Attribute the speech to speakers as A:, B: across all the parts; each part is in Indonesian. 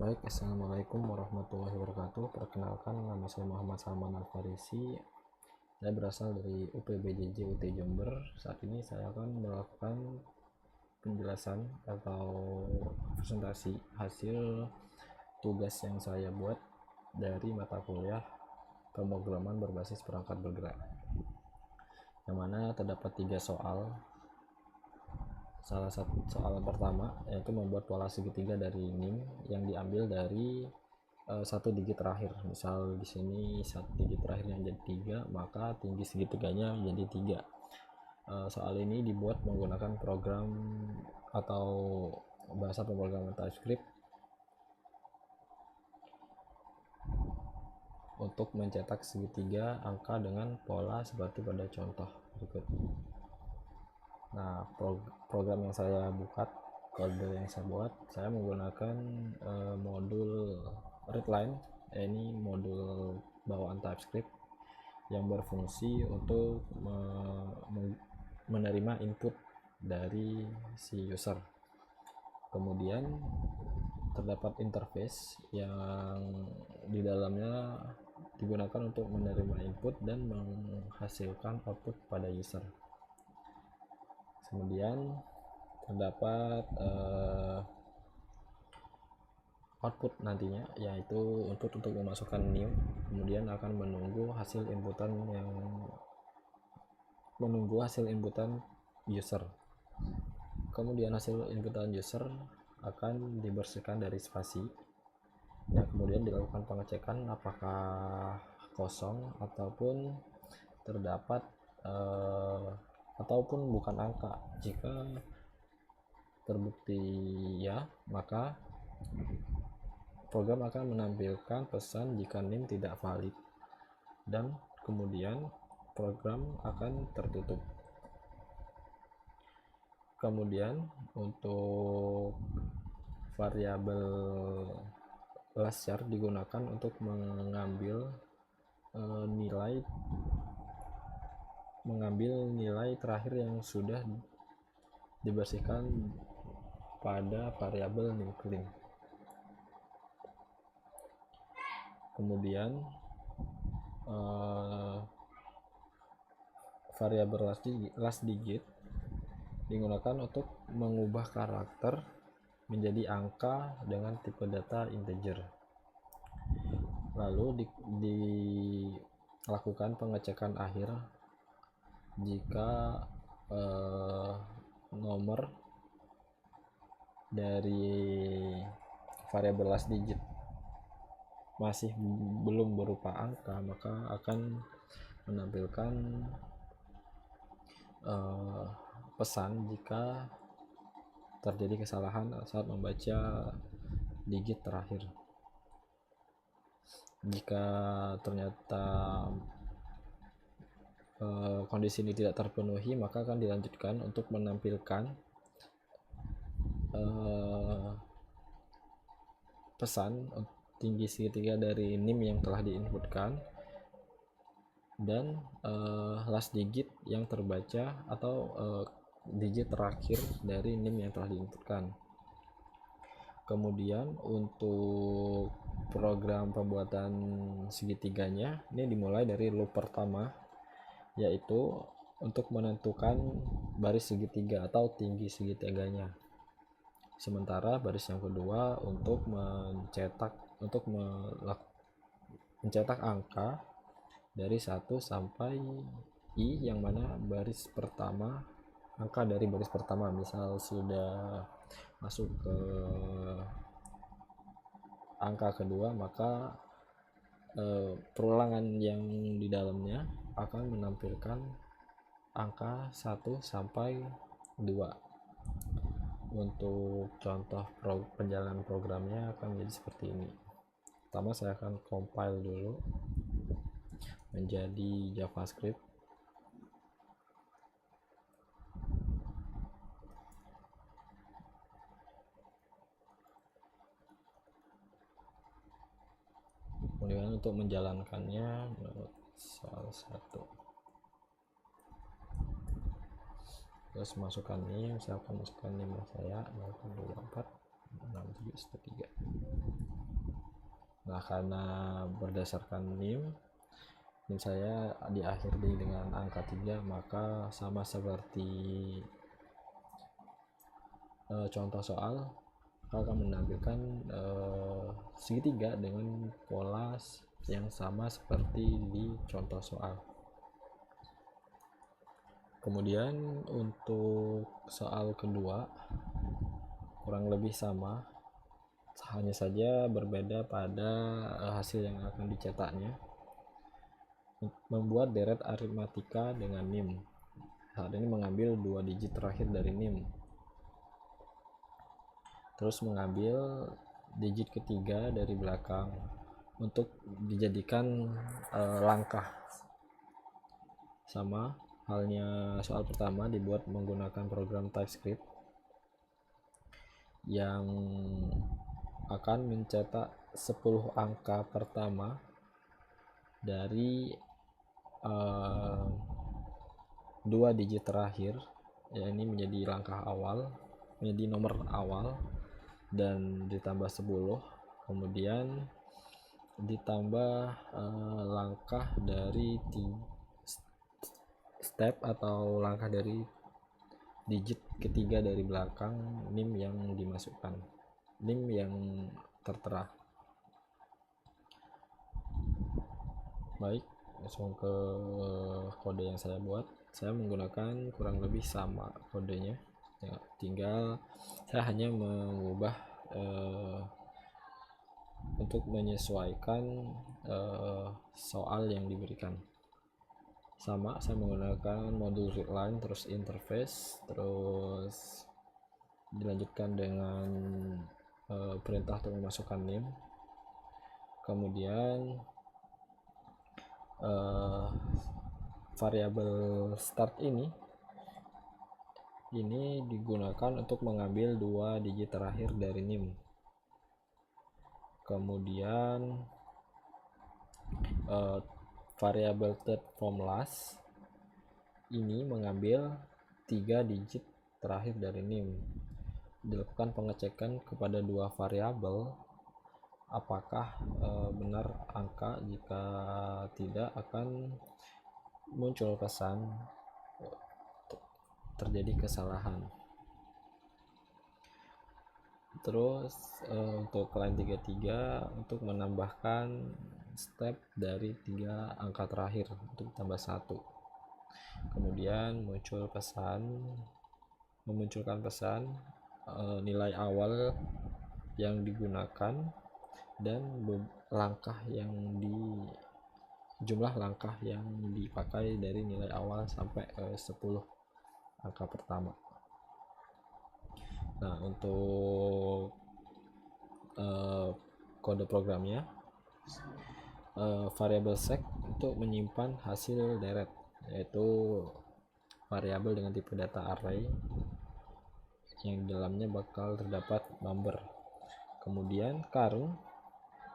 A: Baik, assalamualaikum warahmatullahi wabarakatuh. Perkenalkan, nama saya Muhammad Salman Al-Farisi. Saya berasal dari UPBJJ UT Jember. Saat ini saya akan melakukan penjelasan atau presentasi hasil tugas yang saya buat dari mata kuliah pemrograman berbasis perangkat bergerak, yang mana terdapat 3 soal. Salah satu soal pertama yaitu membuat pola segitiga dari NIM yang diambil dari satu digit terakhir. Misal di sini satu digit terakhirnya jadi 3, maka tinggi segitiganya menjadi 3. Soal ini dibuat menggunakan program atau bahasa pemrograman TypeScript untuk mencetak segitiga angka dengan pola seperti pada contoh berikut. Nah, program yang saya buat, kode yang saya buat, saya menggunakan modul readline. Ini modul bawaan TypeScript yang berfungsi untuk menerima input dari si user. Kemudian terdapat interface yang di dalamnya digunakan untuk menerima input dan menghasilkan output pada user. Kemudian terdapat output nantinya, yaitu untuk memasukkan new, kemudian akan menunggu hasil inputan user. Kemudian hasil inputan user akan dibersihkan dari spasi, dan kemudian dilakukan pengecekan apakah kosong ataupun terdapat ataupun bukan angka. Jika terbukti ya, maka program akan menampilkan pesan jika NIM tidak valid, dan kemudian program akan tertutup. Kemudian untuk variabel last char digunakan untuk mengambil nilai terakhir yang sudah dibersihkan pada variabel newClean. Kemudian variabel last digit digunakan untuk mengubah karakter menjadi angka dengan tipe data integer. Lalu dilakukan pengecekan akhir jika nomor dari variabel last digit masih belum berupa angka, maka akan menampilkan pesan jika terjadi kesalahan saat membaca digit terakhir. Jika ternyata kondisi ini tidak terpenuhi, maka akan dilanjutkan untuk menampilkan pesan tinggi segitiga dari NIM yang telah diinputkan dan last digit yang terbaca atau digit terakhir dari NIM yang telah diinputkan. Kemudian untuk program pembuatan segitiganya ini dimulai dari loop pertama, yaitu untuk menentukan baris segitiga atau tinggi segitiganya. Sementara baris yang kedua untuk mencetak angka dari 1 sampai i, yang mana baris pertama, angka dari baris pertama misal sudah masuk ke angka kedua, maka perulangan yang di dalamnya akan menampilkan angka 1 sampai 2. Untuk contoh penjalanan programnya akan menjadi seperti ini. Pertama saya akan compile dulu menjadi JavaScript. Kemudian untuk menjalankannya salah satu, terus masukkan NIM. Saya akan masukkan NIM saya 0,246713. Nah, karena berdasarkan NIM saya diakhiri dengan angka 3, maka sama seperti contoh soal akan menampilkan segitiga dengan pola yang sama seperti di contoh soal. Kemudian untuk soal kedua kurang lebih sama, hanya saja berbeda pada hasil yang akan dicetaknya. Membuat deret aritmatika dengan NIM. Saat ini mengambil 2 digit terakhir dari NIM, terus mengambil digit ketiga dari belakang untuk dijadikan langkah. Sama halnya soal pertama, dibuat menggunakan program TypeScript yang akan mencetak 10 angka pertama dari 2 digit terakhir, ya, ini menjadi langkah awal, menjadi nomor awal, dan ditambah 10, kemudian ditambah langkah dari step atau langkah dari digit ketiga dari belakang NIM yang dimasukkan, NIM yang tertera. Baik, langsung ke kode yang saya buat. Saya menggunakan kurang lebih sama kodenya ya, tinggal saya hanya mengubah untuk menyesuaikan soal yang diberikan. Sama, saya menggunakan modul readline, terus interface, terus dilanjutkan dengan perintah untuk memasukkan NIM. Kemudian variabel start ini digunakan untuk mengambil 2 digit terakhir dari NIM. Kemudian variabel third from last ini mengambil 3 digit terakhir dari NIM. Dilakukan pengecekan kepada 2 variabel apakah benar angka. Jika tidak, akan muncul pesan terjadi kesalahan. Terus untuk line 33 untuk menambahkan step dari 3 angka terakhir untuk tambah 1. Kemudian memunculkan pesan nilai awal yang digunakan dan jumlah langkah yang dipakai dari nilai awal sampai 10 angka pertama. Nah, untuk kode programnya, variabel sec untuk menyimpan hasil deret, yaitu variabel dengan tipe data array yang di dalamnya bakal terdapat number. Kemudian current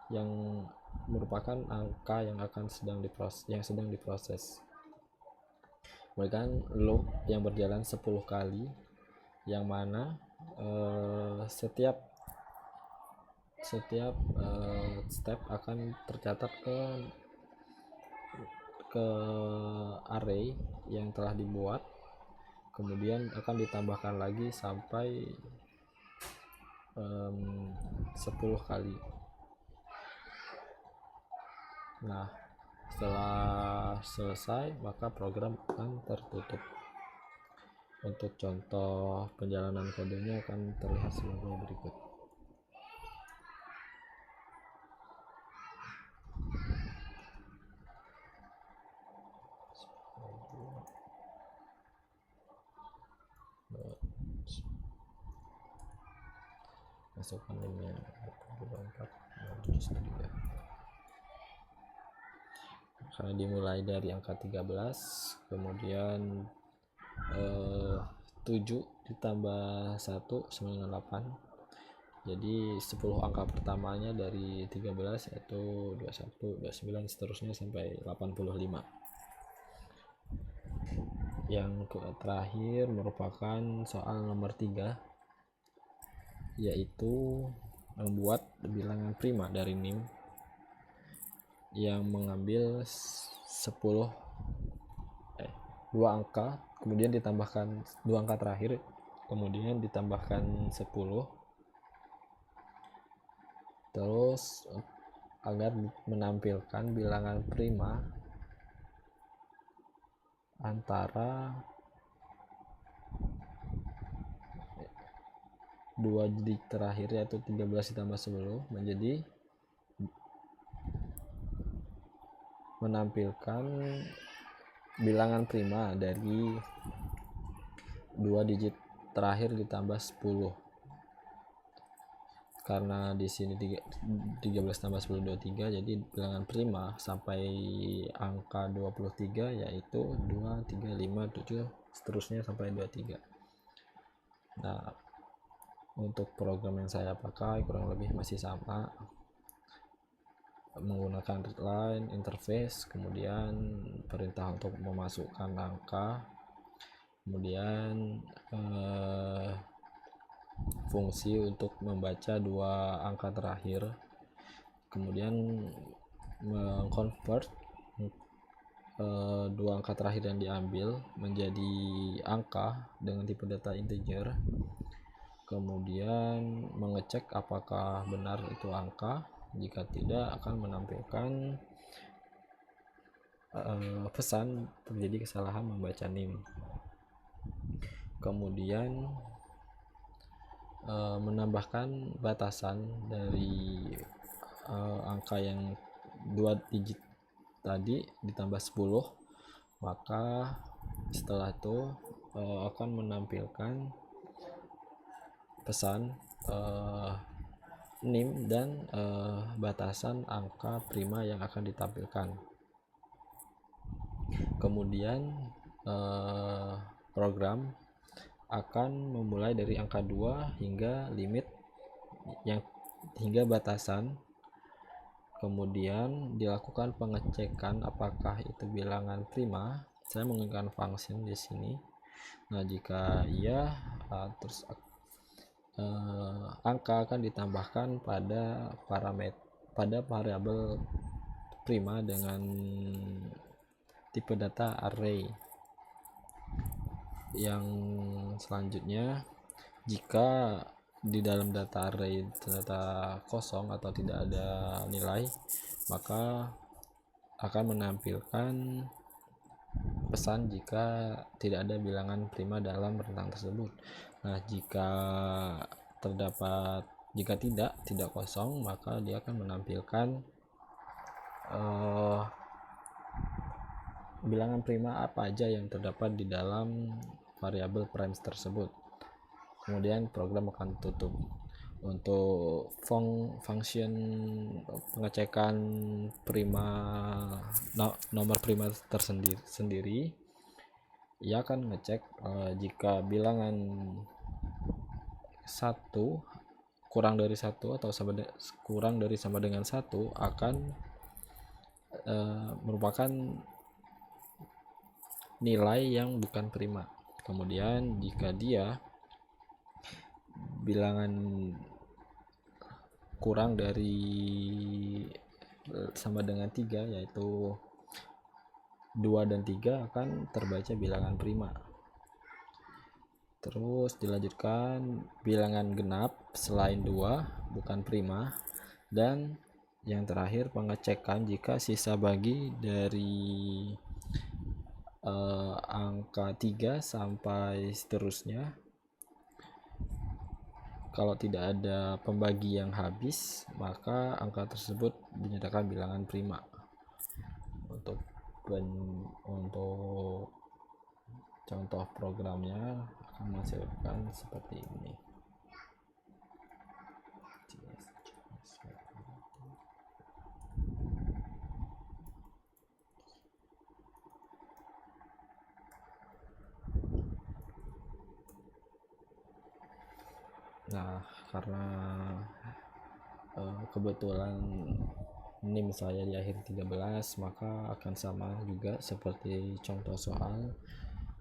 A: yang merupakan angka yang sedang diproses. Kemudian loop yang berjalan 10 kali, yang mana setiap step akan tercatat ke array yang telah dibuat, kemudian akan ditambahkan lagi sampai 10 kali. Nah, setelah selesai maka program akan tertutup. Untuk contoh perjalanan kodenya akan terlihat sebagai berikut. Masukkan linknya 4 karena dimulai dari angka 13, kemudian 7 ditambah 1 sama dengan 8, jadi 10 angka pertamanya dari 13 yaitu 21, 29 seterusnya sampai 85. Yang terakhir merupakan soal nomor 3, yaitu membuat bilangan prima dari NIM yang mengambil 10 dua angka, kemudian ditambahkan dua angka terakhir, kemudian ditambahkan 10, terus agar menampilkan bilangan prima antara dua digit terakhir yaitu 13 ditambah 10 menjadi menampilkan bilangan prima dari dua digit terakhir ditambah 10. Karena di sini 13 tambah 10 23, jadi bilangan prima sampai angka 23 yaitu 2, 3, 5, 7 seterusnya sampai 23. Nah, untuk program yang saya pakai kurang lebih masih sama, menggunakan readline interface, kemudian perintah untuk memasukkan angka, kemudian fungsi untuk membaca dua angka terakhir, kemudian mengconvert dua angka terakhir yang diambil menjadi angka dengan tipe data integer, kemudian mengecek apakah benar itu angka. Jika tidak, akan menampilkan pesan terjadi kesalahan membaca NIM. Kemudian menambahkan batasan dari angka yang 2 digit tadi ditambah 10, maka setelah itu akan menampilkan pesan NIM dan batasan angka prima yang akan ditampilkan. Kemudian program akan memulai dari angka 2 hingga limit yang hingga batasan, kemudian dilakukan pengecekan apakah itu bilangan prima. Saya menggunakan function di sini. Nah, jika iya, terus angka akan ditambahkan pada variabel prima dengan tipe data array. Yang selanjutnya, jika di dalam data array ternyata kosong atau tidak ada nilai, maka akan menampilkan pesan jika tidak ada bilangan prima dalam rentang tersebut. Nah, jika tidak kosong, maka dia akan menampilkan bilangan prima apa aja yang terdapat di dalam variabel primes tersebut. Kemudian program akan tutup. Untuk function pengecekan prima nomor prima tersendiri, ia akan ngecek jika bilangan 1 kurang dari 1 atau kurang dari sama dengan 1 akan merupakan nilai yang bukan prima. Kemudian jika dia bilangan kurang dari sama dengan 3 yaitu 2 dan 3 akan terbaca bilangan prima. Terus dilanjutkan bilangan genap selain 2 bukan prima, dan yang terakhir pengecekan jika sisa bagi dari angka 3 sampai seterusnya, kalau tidak ada pembagi yang habis, maka angka tersebut dinyatakan bilangan prima. Untuk contoh programnya akan menghasilkan seperti ini. Nah, karena kebetulan NIM saya di akhir 13, maka akan sama juga seperti contoh soal,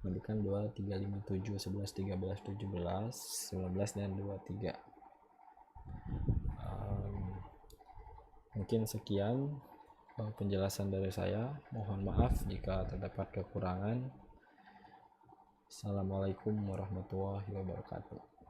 A: memberikan 2, 3, 5, 7, 11, 13, 17, 19, dan 23. Mungkin sekian penjelasan dari saya. Mohon maaf jika terdapat kekurangan. Assalamualaikum warahmatullahi wabarakatuh.